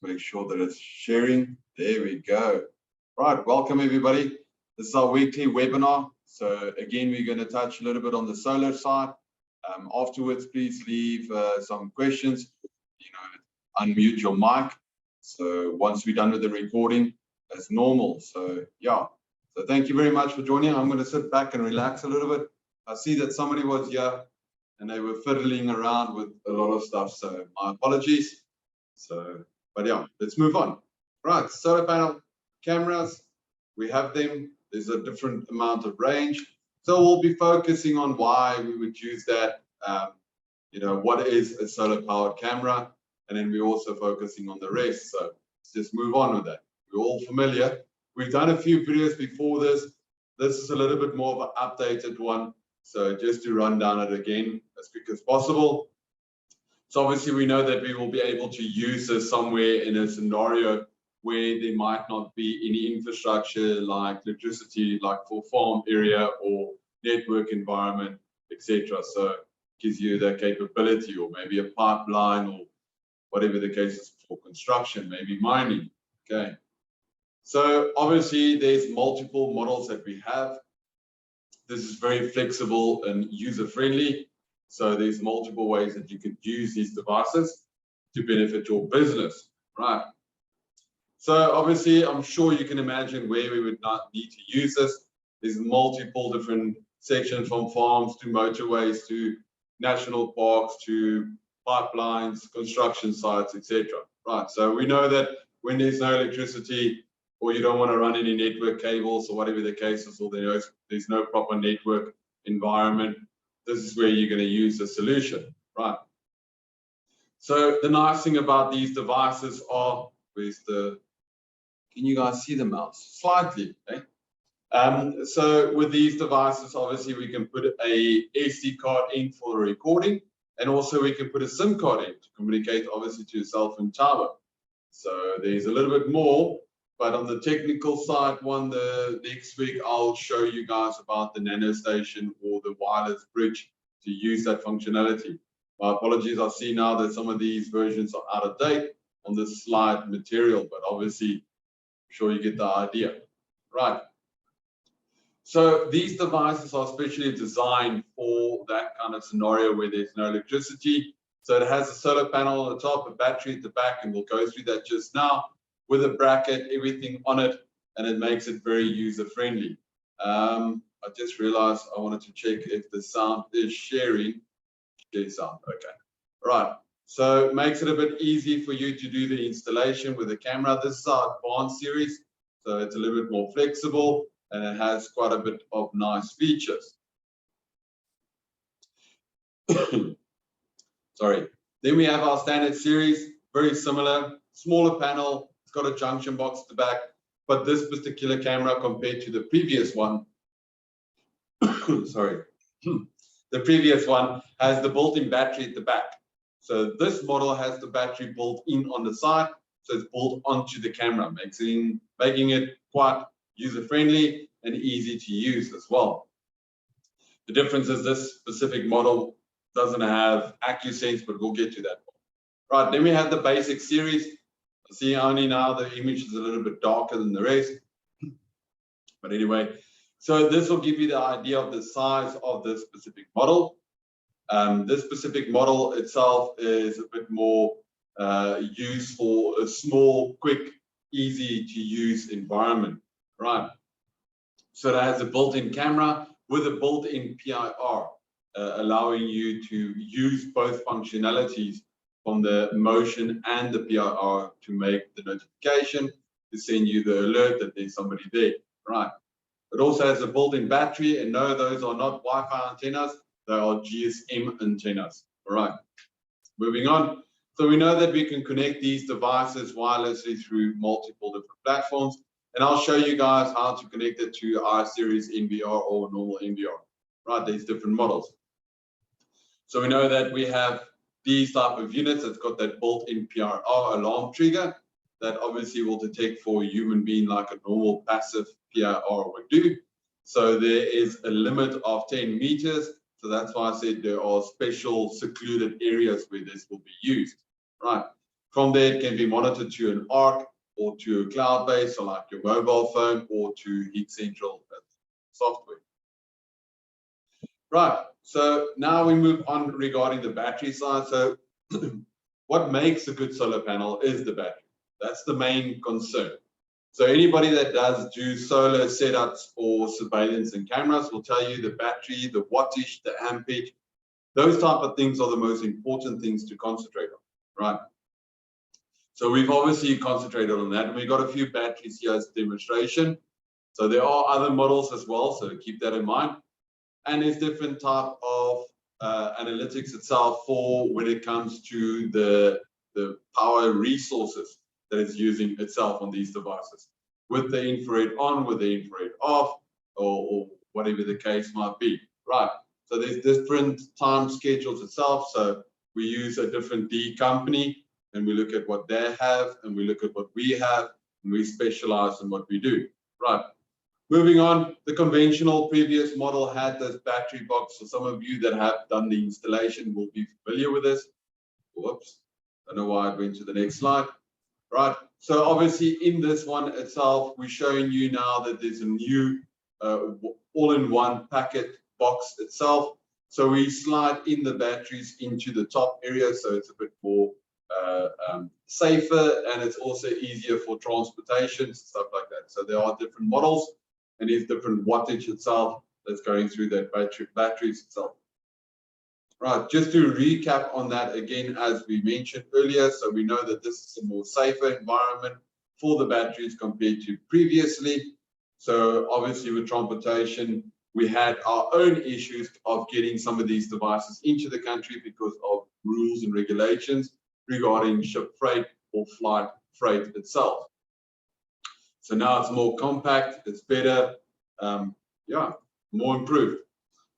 Make sure that it's sharing. There we go. Right, welcome everybody. This is our weekly webinar. So again, we're going to touch a little bit on the solar side. Afterwards, please leave some questions. Unmute your mic. So once we're done with the recording, as normal. So yeah. So thank you very much for joining. I'm going to sit back and relax a little bit. I see that somebody was here and they were fiddling around with a lot of stuff. So my apologies. So, but yeah, let's move on. Right, solar panel cameras, we have them. There's a different amount of range. So we'll be focusing on why we would use that. What is a solar powered camera? And then we're also focusing on the rest. So let's just move on with that. We're all familiar. We've done a few videos before this. This is a little bit more of an updated one. So just to run down it again as quick as possible. So obviously we know that we will be able to use this somewhere in a scenario where there might not be any infrastructure like electricity, like for farm area or network environment, etc. So it gives you that capability, or maybe a pipeline, or whatever the case is for construction, maybe mining. Okay. So obviously there's multiple models that we have. This is very flexible and user-friendly. So there's multiple ways that you could use these devices to benefit your business, right? So obviously, I'm sure you can imagine where we would not need to use this. There's multiple different sections, from farms to motorways to national parks to pipelines, construction sites, etc. Right. So we know that when there's no electricity, or you don't want to run any network cables, or whatever the case is, or there's no proper network environment, this is where you're going to use the solution, right? So the nice thing about these devices are, can you guys see the mouse? Slightly, okay? So with these devices, obviously we can put a SD card in for the recording, and also we can put a SIM card in to communicate obviously to your cell phone tower. So there's a little bit more, but on the technical side, the next week I'll show you guys about the nano station or the wireless bridge to use that functionality. My apologies, I see now that some of these versions are out of date on this slide material, but obviously I'm sure you get the idea. Right. So these devices are specially designed for that kind of scenario where there's no electricity. So it has a solar panel on the top, a battery at the back, and we'll go through that just now, with a bracket, everything on it, and it makes it very user-friendly. I just realized I wanted to check if the sound is sharing. Share sound, okay. Right, so it makes it a bit easy for you to do the installation with the camera. This is our advanced series, so it's a little bit more flexible, and it has quite a bit of nice features. Sorry. Then we have our standard series, very similar, smaller panel. It's got a junction box at the back, but this particular camera compared to the previous one, sorry, the previous one has the built-in battery at the back. So this model has the battery built in on the side, so it's built onto the camera, making it quite user-friendly and easy to use as well. The difference is this specific model doesn't have AccuSense, but we'll get to that. Right, then we have the basic series. I see only now the image is a little bit darker than the rest. But anyway, so this will give you the idea of the size of this specific model. This specific model itself is a bit more used for a small, quick, easy to use environment, right? So it has a built-in camera with a built-in PIR, allowing you to use both functionalities from the motion and the PIR to make the notification, to send you the alert that there's somebody there, right? It also has a built-in battery, and no, those are not Wi-Fi antennas, they are GSM antennas, all right? Moving on. So we know that we can connect these devices wirelessly through multiple different platforms, and I'll show you guys how to connect it to iSeries NVR or normal NVR, right? There's different models. So we know that we have these type of units that's got that built-in PIR alarm trigger that obviously will detect for a human being like a normal passive PIR would do. So there is a limit of 10 meters. So that's why I said there are special secluded areas where this will be used, right? From there, it can be monitored to an ARC or to a cloud-based, so like your mobile phone, or to HIK-Central software. Right, so now we move on regarding the battery side. So what makes a good solar panel is the battery. That's the main concern. So anybody that does do solar setups or surveillance and cameras will tell you the battery, the wattage, the ampage, those type of things are the most important things to concentrate on, right? So we've obviously concentrated on that, and we've got a few batteries here as a demonstration. So there are other models as well, so keep that in mind. And there's different type of analytics itself for when it comes to the power resources that it's using itself on these devices, with the infrared on, with the infrared off, or whatever the case might be, right? So there's different time schedules itself. So we use a different D company, and we look at what they have, and we look at what we have, and we specialize in what we do, right? Moving on, the conventional previous model had this battery box. So some of you that have done the installation will be familiar with this. Whoops, don't know why I went to the next slide. Right, so obviously in this one itself, we're showing you now that there's a new all-in-one packet box itself. So we slide in the batteries into the top area, so it's a bit more safer, and it's also easier for transportation, stuff like that. So there are different models, and there's different wattage itself that's going through that batteries itself. Right, just to recap on that again, as we mentioned earlier, so we know that this is a more safer environment for the batteries compared to previously. So obviously with transportation, we had our own issues of getting some of these devices into the country because of rules and regulations regarding ship freight or flight freight itself. So now it's more compact, it's better, yeah, more improved.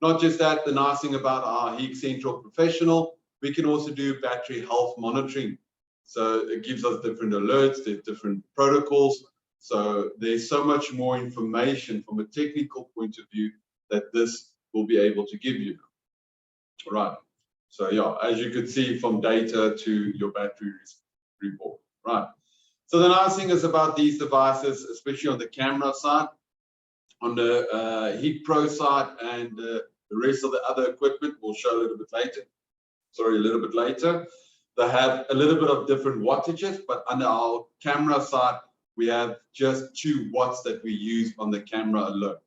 Not just that, the nice thing about our HIK-Central Professional, we can also do battery health monitoring. So it gives us different alerts, there's different protocols. So there's so much more information from a technical point of view that this will be able to give you. Right. So yeah, as you could see from data to your battery report. Right. So the nice thing is about these devices, especially on the camera side, on the HIK Pro side, and the rest of the other equipment we'll show a little bit later. Sorry, a little bit later. They have a little bit of different wattages, but under our camera side, we have just 2 watts that we use on the camera alone.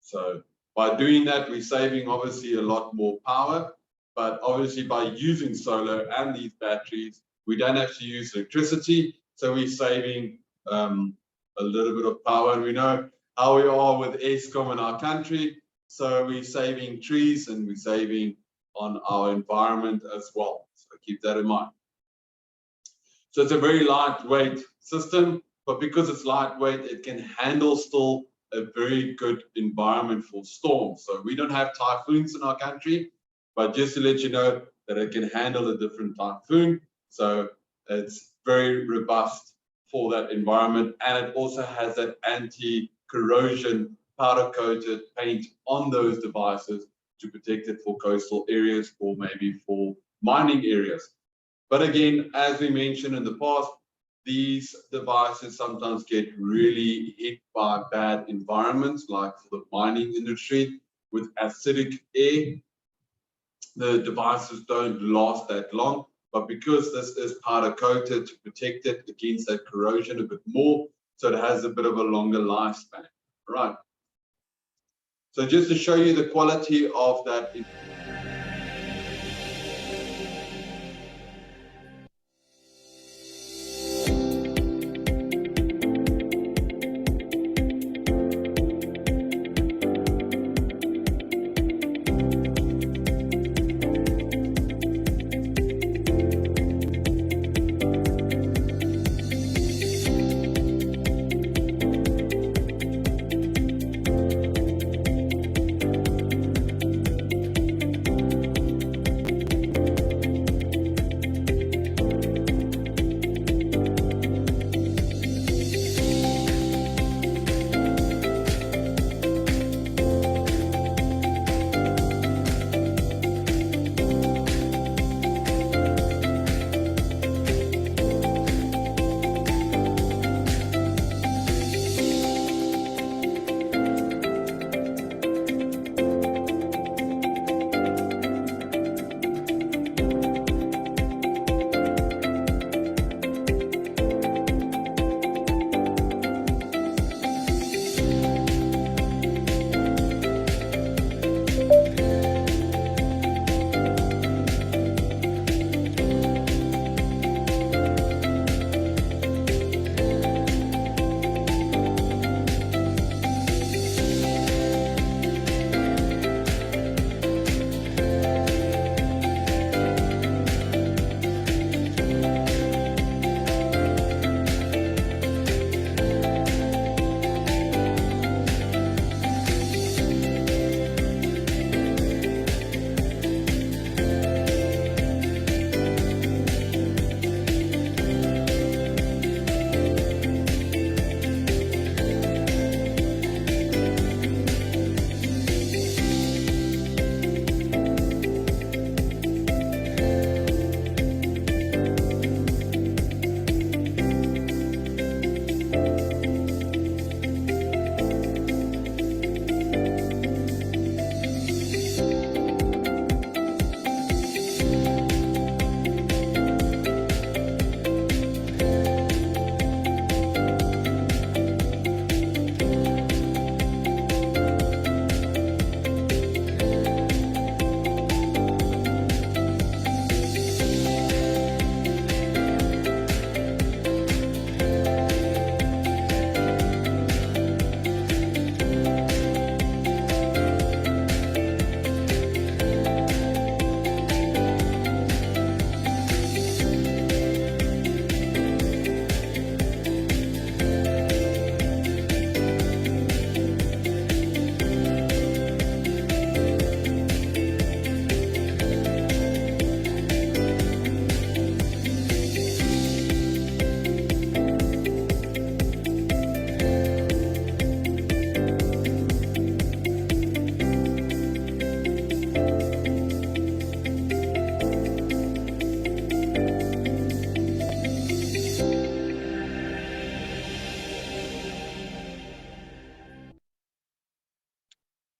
So by doing that, we're saving obviously a lot more power, but obviously by using solar and these batteries, we don't have to use electricity. So we're saving a little bit of power, and we know how we are with Eskom in our country. So we're saving trees and we're saving on our environment as well. So keep that in mind. So it's a very lightweight system, but because it's lightweight, it can handle still a very good environment for storms. So we don't have typhoons in our country, but just to let you know that it can handle a different typhoon. So it's very robust for that environment, and it also has that anti-corrosion powder-coated paint on those devices to protect it for coastal areas or maybe for mining areas. But again, as we mentioned in the past, these devices sometimes get really hit by bad environments, like for the mining industry with acidic air. The devices don't last that long, but because this is powder coated to protect it against that corrosion a bit more, so it has a bit of a longer lifespan. Right. So just to show you the quality of that.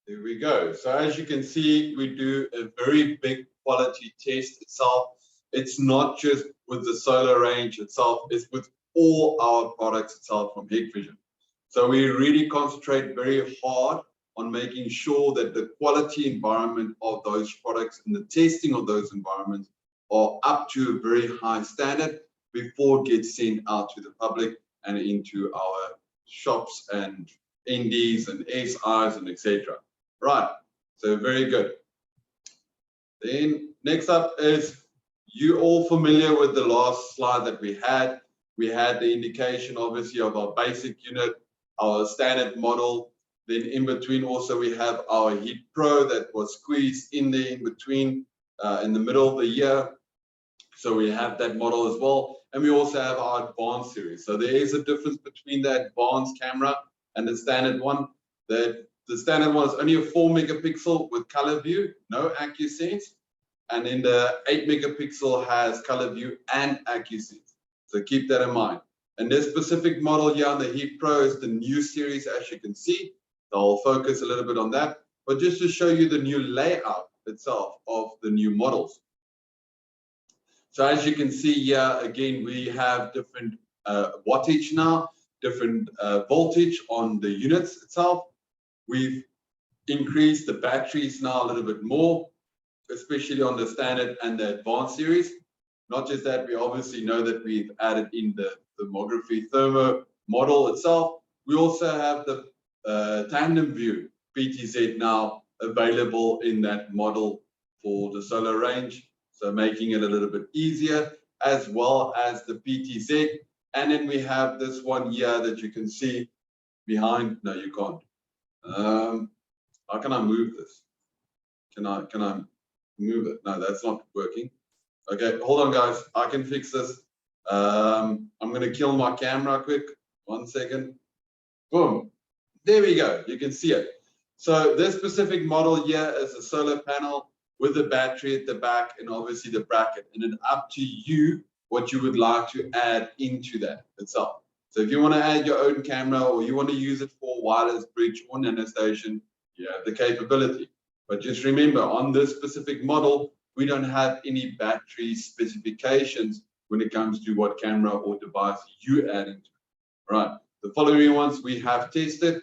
There we go. So as you can see, we do a very big quality test itself. It's not just with the solar range itself, it's with all our products itself from Hikvision. So we really concentrate very hard on making sure that the quality environment of those products and the testing of those environments are up to a very high standard before it gets sent out to the public and into our shops and NDs and SIs and etc. Right, so very good. Then next up is, you all familiar with the last slide that we had? We had the indication obviously of our basic unit, our standard model. Then in between also we have our HIK Pro that was squeezed in there in between, in the middle of the year. So we have that model as well. And we also have our advanced series. So there is a difference between the advanced camera and the standard one. The standard one is only a 4 megapixel with color view, no AccuSense. And then the 8 megapixel has color view and AccuSense. So keep that in mind. And this specific model here on the HIK Pro is the new series, as you can see. So I'll focus a little bit on that. But just to show you the new layout itself of the new models. So as you can see here, again, we have different wattage now, different voltage on the units itself. We've increased the batteries now a little bit more, especially on the standard and the advanced series. Not just that, we obviously know that we've added in the thermography thermo model itself. We also have the tandem view PTZ now available in that model for the solar range. So making it a little bit easier, as well as the PTZ. And then we have this one here that you can see behind. No, you can't. How can I move this? Can I move it? No, that's not working. Okay, hold on guys, I can fix this. I'm gonna kill my camera quick. 1 second. Boom. There we go. You can see it. So this specific model here is a solar panel with the battery at the back and obviously the bracket, and then up to you what you would like to add into that itself. So if you want to add your own camera or you want to use it for wireless bridge or nano station, you have the capability. But just remember, on this specific model, we don't have any battery specifications when it comes to what camera or device you add into it. Right. The following ones we have tested,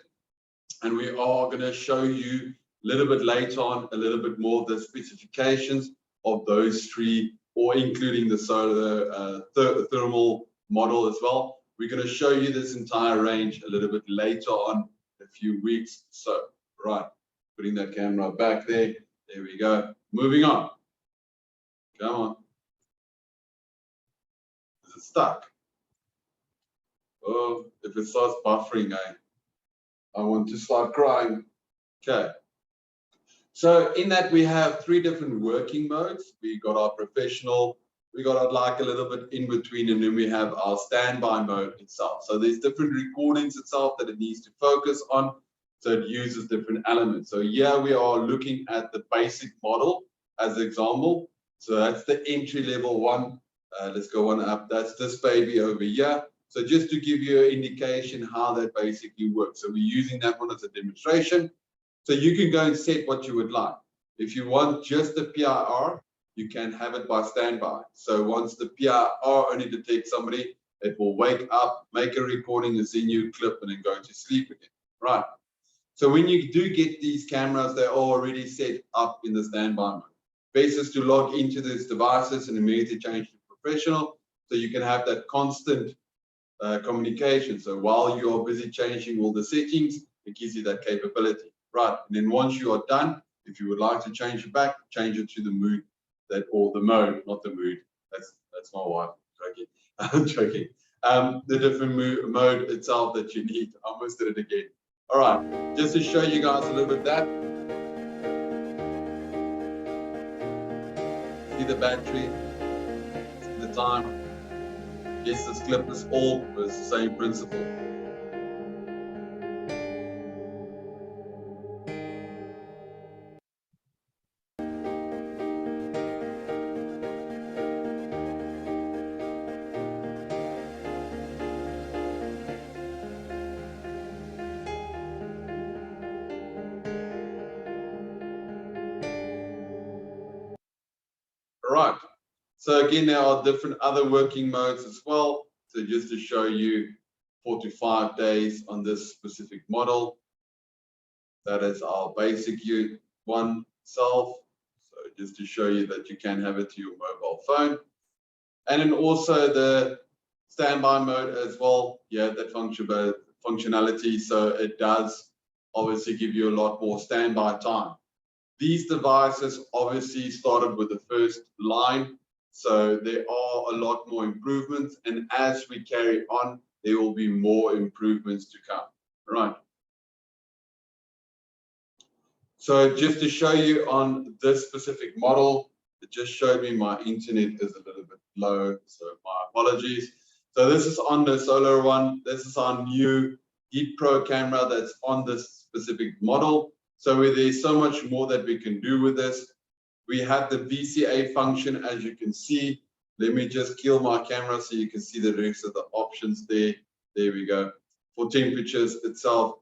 and we are going to show you a little bit later on, a little bit more of the specifications of those three, or including the solar thermal model as well. We're going to show you this entire range a little bit later on, a few weeks. So, right, putting that camera back there. There we go. Moving on. Come on. Is it stuck? Oh, if it starts buffering, I want to start crying. Okay. So in that we have 3 different working modes. We got our professional, we got our like a little bit in between, and then we have our standby mode itself. So there's different recordings itself that it needs to focus on. So it uses different elements. So here we are looking at the basic model as an example. So that's the entry level one. Let's go one up. That's this baby over here. So just to give you an indication how that basically works. So we're using that one as a demonstration. So you can go and set what you would like. If you want just the PIR, you can have it by standby. So once the PIR only detects somebody, it will wake up, make a recording, and send you a clip, and then go to sleep again. Right. So when you do get these cameras, they're already set up in the standby mode. Best is to log into these devices and immediately change to professional, so you can have that constant communication. So while you are busy changing all the settings, it gives you that capability. Right, and then once you are done, if you would like to change it back, change it to the mood or the mode, not the mood. That's my wife. Joking. I'm joking. The different mode itself that you need. I almost did it again. All right, just to show you guys a little bit of that. See the battery, see the time. Yes, this clip is old, but it's the same principle. So again, there are different other working modes as well. So just to show you 4 to 5 days on this specific model. That is our basic one itself. So just to show you that you can have it to your mobile phone. And then also the standby mode as well. Yeah, that functionality. So it does obviously give you a lot more standby time. These devices obviously started with the first line. So there are a lot more improvements. And as we carry on, there will be more improvements to come. Right. So just to show you on this specific model, it just showed me my internet is a little bit low, so my apologies. So this is on the solar one. This is our new HIK Pro camera that's on this specific model. So there's so much more that we can do with this. We have the VCA function, as you can see. Let me just kill my camera so you can see the rest of the options there. There we go. For temperatures itself,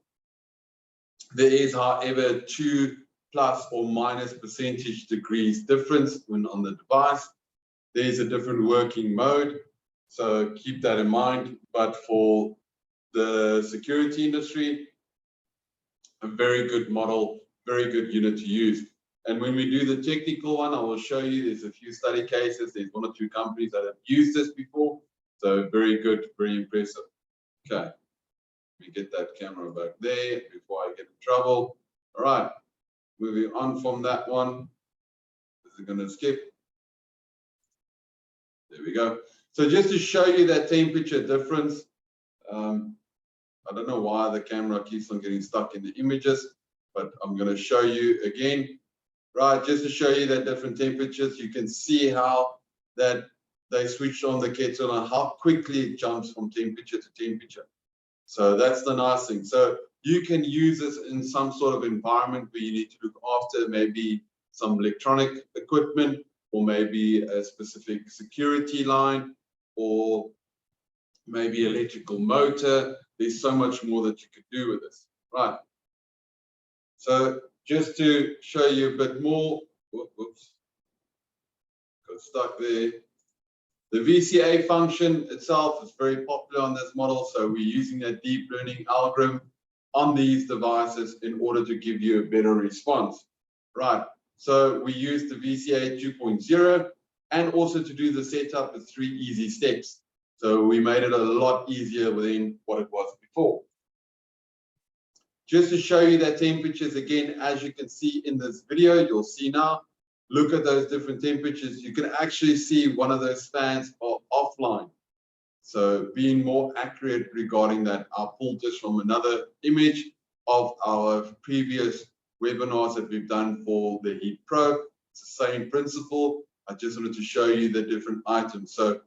there is, however, 2 plus or minus percentage degrees difference when on the device. There's a different working mode, so keep that in mind. But for the security industry, a very good model, very good unit to use. And when we do the technical one, I will show you, there's a few study cases. There's 1 or 2 companies that have used this before. So very good, very impressive. Okay. Let me get that camera back there before I get in trouble. All right, moving on from that one. This is going to skip. There we go. So just to show you that temperature difference, I don't know why the camera keeps on getting stuck in the images, but I'm going to show you again. Right, just to show you that different temperatures, you can see how that they switched on the kettle and how quickly it jumps from temperature to temperature. So that's the nice thing. So you can use this in some sort of environment where you need to look after maybe some electronic equipment, or maybe a specific security line, or maybe electrical motor. There's so much more that you could do with this. Right. So just to show you a bit more, whoops, got stuck there. The VCA function itself is very popular on this model, so we're using that deep learning algorithm on these devices in order to give you a better response. Right, so we use the VCA 2.0, and also to do the setup with 3 easy steps. So we made it a lot easier than what it was before. Just to show you that temperatures, again, as you can see in this video, you'll see now, look at those different temperatures. You can actually see one of those fans are offline. So being more accurate regarding that, I pulled this from another image of our previous webinars that we've done for the HIK Pro. It's the same principle. I just wanted to show you the different items. So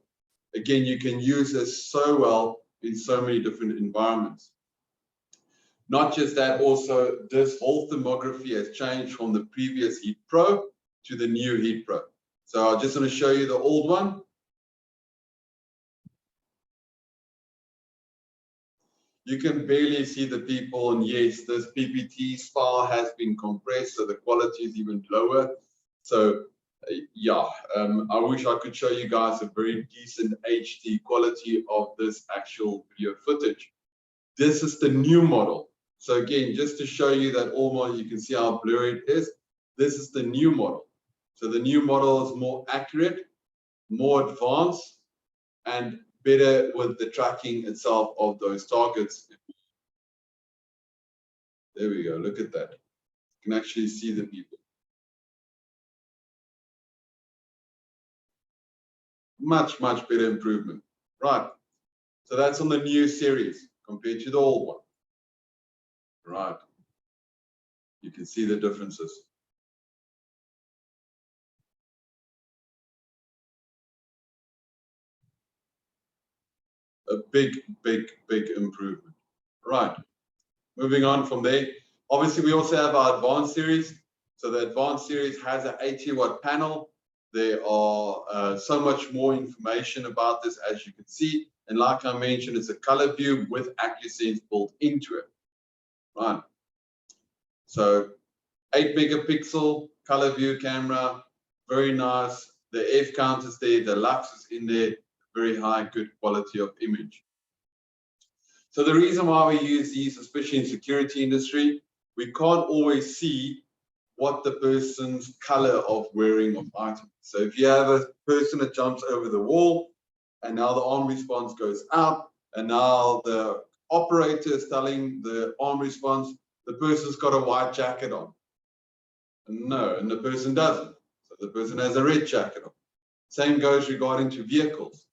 again, you can use this so well in so many different environments. Not just that, also this whole thermography has changed from the previous HIK Pro to the new HIK Pro. So I just want to show you the old one. You can barely see the people, and yes, this PPT file has been compressed, so the quality is even lower. So yeah, I wish I could show you guys a very decent HD quality of this actual video footage. This is the new model. So again, just to show you that old model, you can see how blurry it is. This is the new model. So the new model is more accurate, more advanced, and better with the tracking itself of those targets. There we go, look at that. You can actually see the people. Much, much better improvement. Right, so that's on the new series compared to the old one. Right, you can see the differences. A big, big, big improvement. Right, moving on from there. Obviously, we also have our advanced series. So the advanced series has an 80-watt panel. There are so much more information about this, as you can see. And like I mentioned, it's a color view with AccuSense built into it. Right. So 8 megapixel color view camera, very nice. the F count is there, the lux is in there, very high, good quality of image. So the reason why we use these, especially in security industry, we can't always see what the person's color of wearing of item. So if you have a person that jumps over the wall, and now the arm response goes out, and now the operator is telling the arm response, the person's got a white jacket on. No, and the person doesn't. So the person has a red jacket on. Same goes regarding to vehicles.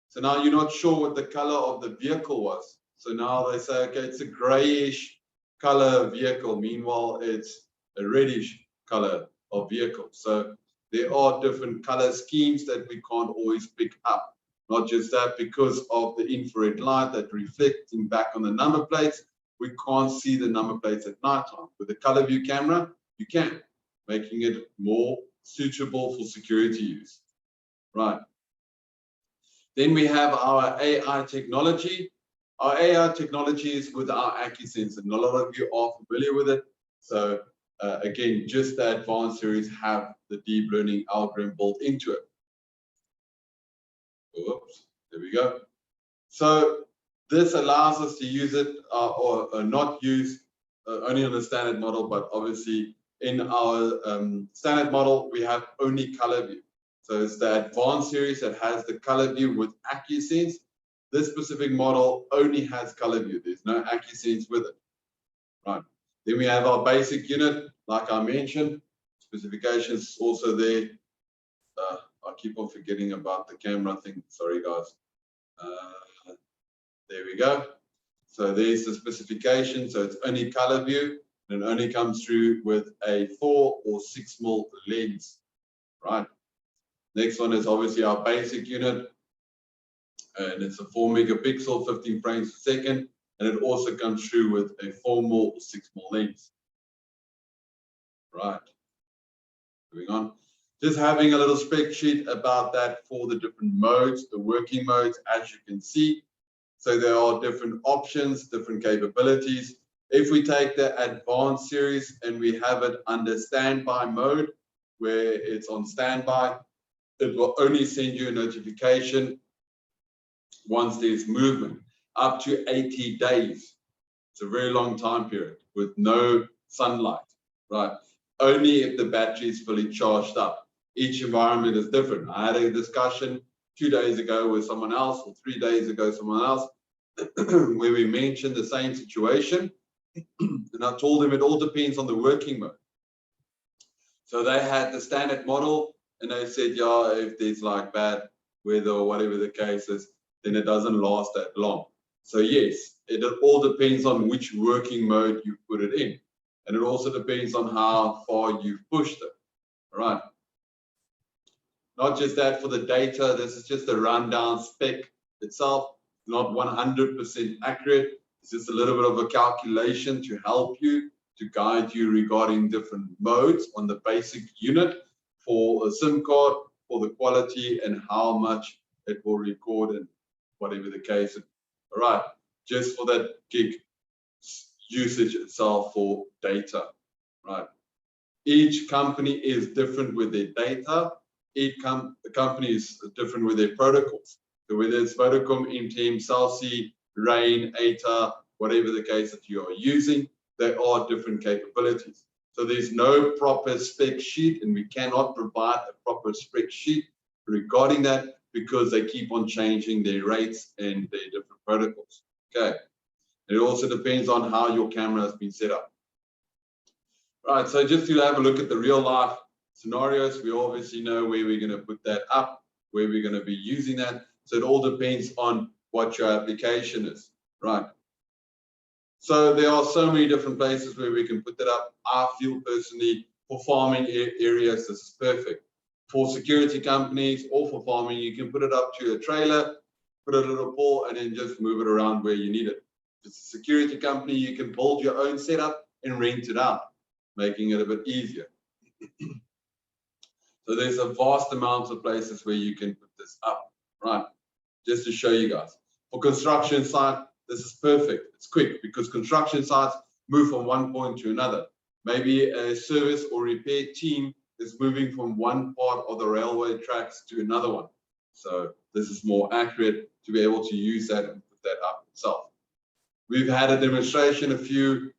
So now you're not sure what the color of the vehicle was. So now they say, okay, it's a grayish color vehicle. Meanwhile, it's a reddish color of vehicle. So there are different color schemes that we can't always pick up. Not just that, because of the infrared light that reflecting back on the number plates, we can't see the number plates at nighttime. With the color view camera, you can, making it more suitable for security use. Right. Then we have our AI technology. Our AI technology is with our HIK-xample, and a lot of you are familiar with it. So again, just the advanced series have the deep learning algorithm built into it. Oops, there we go. So this allows us to use it or not use only on the standard model, but obviously in our standard model, we have only color view. So it's the advanced series that has the color view with HIK-xample. This specific model only has color view. There's no HIK-xample with it. Right. Then we have our basic unit, like I mentioned. Specifications also there. I keep on forgetting about the camera thing. Sorry, guys. There we go. So there's the specification. So it's only color view, and it only comes through with a 4 or 6 mil lens. Right. Next one is obviously our basic unit, and it's a 4 megapixel, 15 frames per second, and it also comes through with a 4 mil or 6 mil lens. Right. Moving on. Just having a little spec sheet about that for the different modes, the working modes, as you can see. So there are different options, different capabilities. If we take the advanced series and we have it under standby mode, where it's on standby, it will only send you a notification once there's movement, up to 80 days. It's a very long time period with no sunlight, right? Only if the battery is fully charged up. Each environment is different. I had a discussion 2 days ago with someone else, or 3 days ago, someone else, where we mentioned the same situation. And I told them it all depends on the working mode. So they had the standard model, and they said, yeah, if there's like bad weather or whatever the case is, then it doesn't last that long. So yes, it all depends on which working mode you put it in. And it also depends on how far you've pushed it. All right. Not just that, for the data, this is just a rundown spec itself, not 100% accurate. It's just a little bit of a calculation to help you, to guide you regarding different modes on the basic unit for a SIM card, for the quality and how much it will record and whatever the case. All right, just for that gig usage itself for data, right? Each company is different with their data. Each company is different with their protocols. So whether it's Vodacom, MTN, Cellc, Rain, ATA, whatever the case that you are using, there are different capabilities. So there's no proper spec sheet, and we cannot provide a proper spec sheet regarding that because they keep on changing their rates and their different protocols. Okay. It also depends on how your camera has been set up. Right, so just to have a look at the real life scenarios, we obviously know where we're going to put that up, where we're going to be using that. So it all depends on what your application is, right? So there are so many different places where we can put that up. I feel personally for farming areas, this is perfect. For security companies or for farming, you can put it up to a trailer, put a little pole, and then just move it around where you need it. If it's a security company, you can build your own setup and rent it out, making it a bit easier. So there's a vast amount of places where you can put this up, right? Just to show you guys. For construction site, this is perfect. It's quick because construction sites move from one point to another. Maybe a service or repair team is moving from one part of the railway tracks to another one. So this is more accurate to be able to use that and put that up itself. We've had a demonstration a few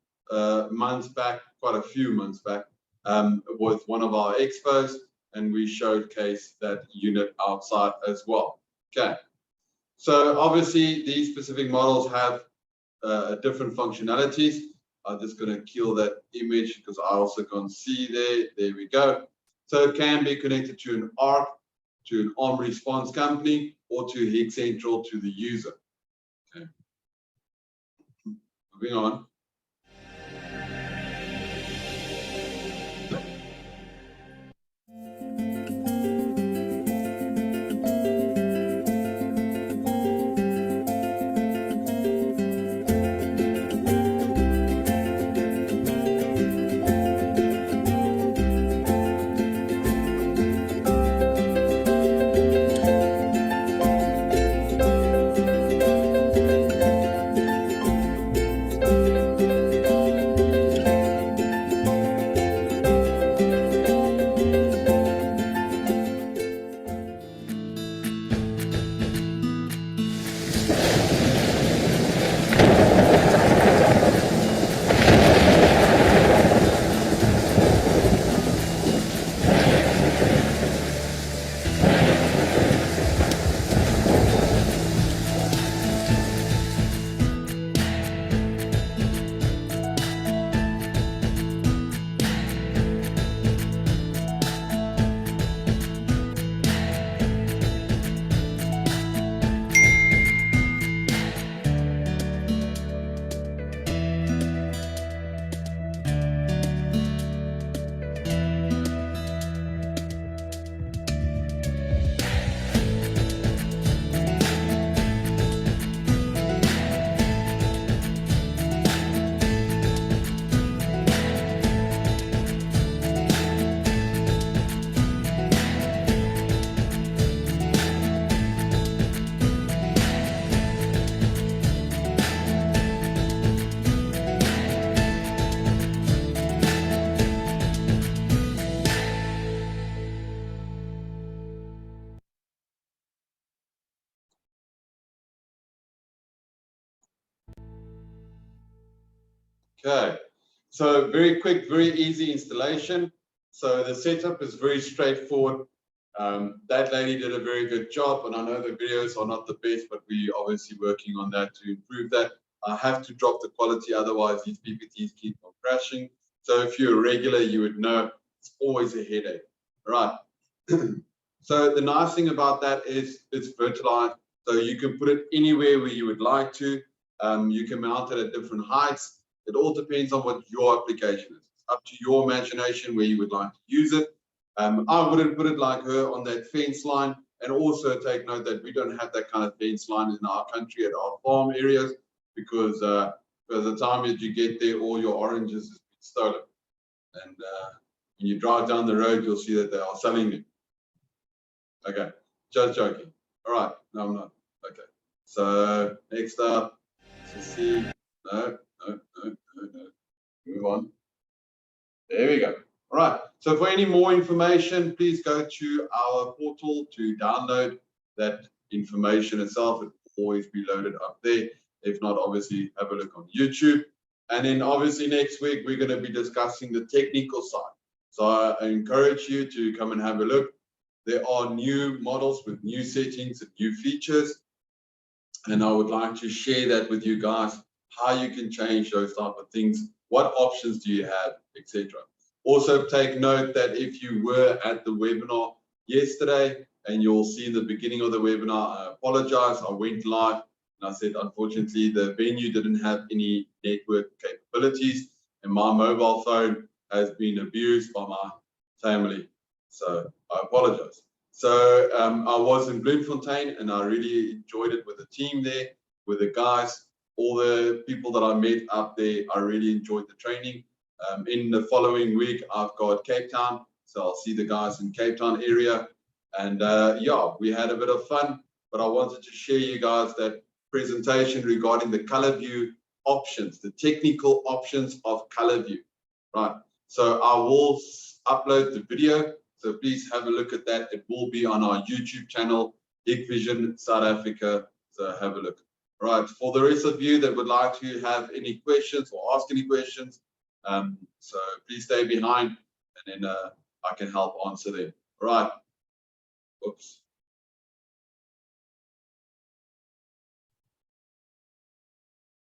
months back, quite a few months back, with one of our expos, and we showcased that unit outside as well. Okay, so obviously these specific models have different functionalities. I'm just going to kill that image because I also can't see there. There we go. So it can be connected to an ARC, to an arm response company, or to HIK-Central to the user. Okay. Moving on. Okay, so very quick, very easy installation. So the setup is very straightforward. That lady did a very good job, and I know the videos are not the best, but we're obviously working on that to improve that. I have to drop the quality, otherwise these PPTs keep on crashing. So if you're a regular, you would know it's always a headache. All right. So the nice thing about that is it's virtualized, so you can put it anywhere where you would like to. You can mount it at different heights. It all depends on what your application is. It's up to your imagination where you would like to use it. I wouldn't put it like her on that fence line, and also take note that we don't have that kind of fence line in our country at our farm areas, because by the time that you get there, all your oranges has been stolen. And when you drive down the road, you'll see that they are selling them. Okay, just joking. All right, no, I'm not. Okay, so next up, let's see. No. Move on. There we go. All right. So for any more information, please go to our portal to download that information itself. It will always be loaded up there. If not, obviously have a look on YouTube. And then obviously next week, we're going to be discussing the technical side. So I encourage you to come and have a look. There are new models with new settings and new features. And I would like to share that with you guys, how you can change those type of things, what options do you have, etc. Also take note that if you were at the webinar yesterday, and you'll see in the beginning of the webinar, I apologize, I went live and I said, unfortunately, the venue didn't have any network capabilities, and my mobile phone has been abused by my family. So I apologize. So I was in Bloemfontein, and I really enjoyed it with the team there, with the guys. All the people that I met up there, I really enjoyed the training. In the following week, I've got Cape Town, so I'll see the guys in Cape Town area. And yeah, we had a bit of fun, but I wanted to share you guys that presentation regarding the color view options, the technical options of color view, right? So I will upload the video. So please have a look at that. It will be on our YouTube channel, Hikvision South Africa. So have a look. All right. For the rest of you that would like to have any questions or ask any questions, so please stay behind, and then I can help answer them. All right. Oops.